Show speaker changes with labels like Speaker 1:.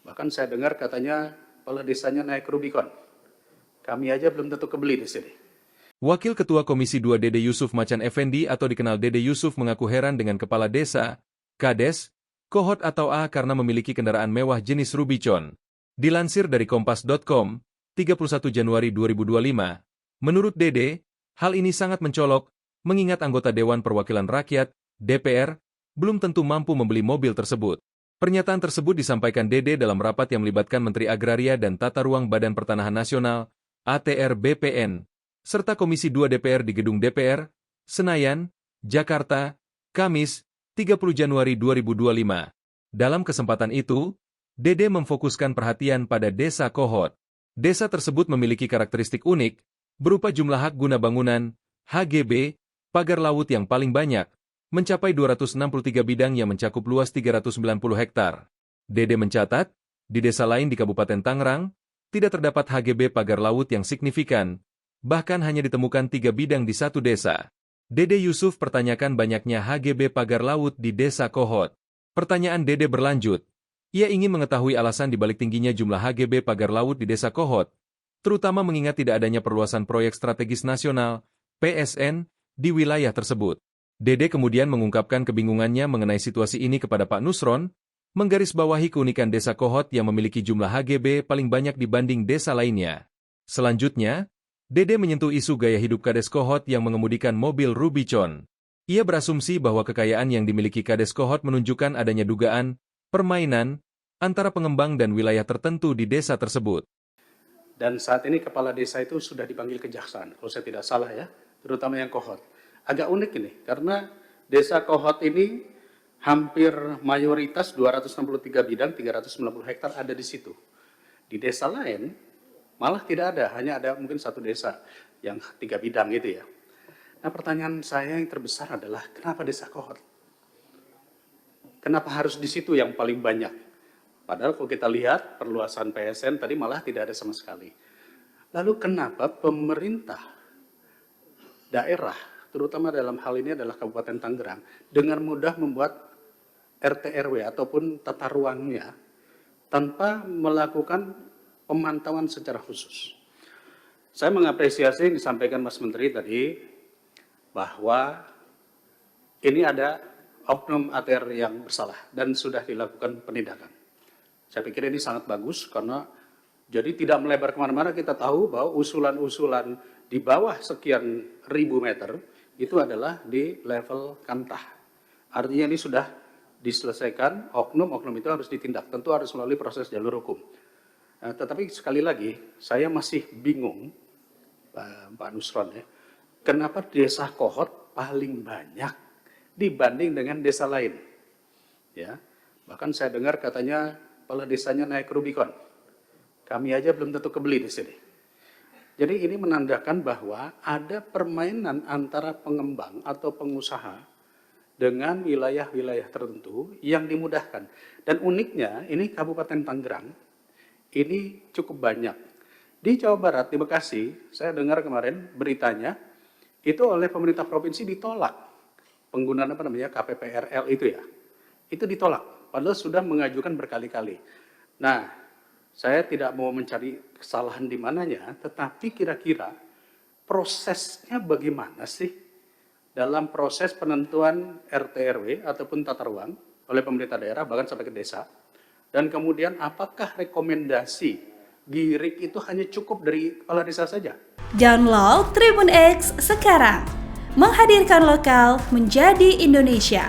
Speaker 1: Bahkan saya dengar katanya kepala desanya naik Rubicon. Kami aja belum tentu kebeli di sini.
Speaker 2: Wakil Ketua Komisi 2 Dede Yusuf Macan Effendi atau dikenal Dede Yusuf mengaku heran dengan kepala desa, kades, kohot atau A karena memiliki kendaraan mewah jenis Rubicon. Dilansir dari Kompas.com, 31 Januari 2025, menurut Dede, hal ini sangat mencolok, mengingat anggota Dewan Perwakilan Rakyat, DPR, belum tentu mampu membeli mobil tersebut. Pernyataan tersebut disampaikan Dede dalam rapat yang melibatkan Menteri Agraria dan Tata Ruang Badan Pertanahan Nasional, ATR BPN, serta Komisi 2 DPR di Gedung DPR, Senayan, Jakarta, Kamis, 30 Januari 2025. Dalam kesempatan itu, Dede memfokuskan perhatian pada Desa Kohot. Desa tersebut memiliki karakteristik unik, berupa jumlah hak guna bangunan, HGB, pagar laut yang paling banyak, mencapai 263 bidang yang mencakup luas 390 hektar. Dede mencatat, di desa lain di Kabupaten Tangerang, tidak terdapat HGB pagar laut yang signifikan, bahkan hanya ditemukan 3 bidang di satu desa. Dede Yusuf pertanyakan banyaknya HGB pagar laut di Desa Kohot. Pertanyaan Dede berlanjut. Ia ingin mengetahui alasan dibalik tingginya jumlah HGB pagar laut di Desa Kohot, terutama mengingat tidak adanya perluasan proyek strategis nasional, PSN, di wilayah tersebut. Dede kemudian mengungkapkan kebingungannya mengenai situasi ini kepada Pak Nusron, menggarisbawahi keunikan Desa Kohot yang memiliki jumlah HGB paling banyak dibanding desa lainnya. Selanjutnya, Dede menyentuh isu gaya hidup Kades Kohot yang mengemudikan mobil Rubicon. Ia berasumsi bahwa kekayaan yang dimiliki Kades Kohot menunjukkan adanya dugaan permainan antara pengembang dan wilayah tertentu di desa tersebut.
Speaker 1: Dan saat ini kepala desa itu sudah dipanggil kejaksaan, kalau saya tidak salah ya, terutama yang Kohot. Agak unik ini, karena Desa Kohot ini hampir mayoritas 263 bidang, 390 hektar ada di situ. Di desa lain, malah tidak ada, hanya ada mungkin satu desa yang 3 bidang gitu ya. Nah pertanyaan saya yang terbesar adalah, kenapa Desa Kohot? Kenapa harus di situ yang paling banyak? Padahal kalau kita lihat perluasan PSN tadi malah tidak ada sama sekali. Lalu kenapa pemerintah daerah, terutama dalam hal ini adalah Kabupaten Tangerang, dengan mudah membuat RT RW ataupun tata ruangnya tanpa melakukan pemantauan secara khusus? Saya mengapresiasi yang disampaikan Mas Menteri tadi, bahwa ini ada oknum ATR yang bersalah dan sudah dilakukan penindakan. Saya pikir ini sangat bagus karena jadi tidak melebar kemana-mana. Kita tahu bahwa usulan-usulan di bawah sekian ribu meter itu adalah di level kantah. Artinya ini sudah diselesaikan, oknum-oknum itu harus ditindak. Tentu harus melalui proses jalur hukum. Tetapi sekali lagi, saya masih bingung, Pak Nusron ya, kenapa Desa Kohot paling banyak dibanding dengan desa lain? Ya, bahkan saya dengar katanya kepala desanya naik Rubicon. Kami aja belum tentu kebeli di sini. Jadi ini menandakan bahwa ada permainan antara pengembang atau pengusaha dengan wilayah-wilayah tertentu yang dimudahkan. Dan uniknya, ini Kabupaten Tangerang, ini cukup banyak. Di Jawa Barat, di Bekasi, saya dengar kemarin beritanya, itu oleh pemerintah provinsi ditolak. Penggunaan KPPRL itu ya. Itu ditolak. Padahal sudah mengajukan berkali-kali. Nah, saya tidak mau mencari kesalahan di mananya, tetapi kira-kira prosesnya bagaimana sih dalam proses penentuan RT RW ataupun tata ruang oleh pemerintah daerah, bahkan sampai ke desa. Dan kemudian apakah rekomendasi GIRIK itu hanya cukup dari kepala desa saja?
Speaker 3: Download Tribun X sekarang, menghadirkan lokal menjadi Indonesia.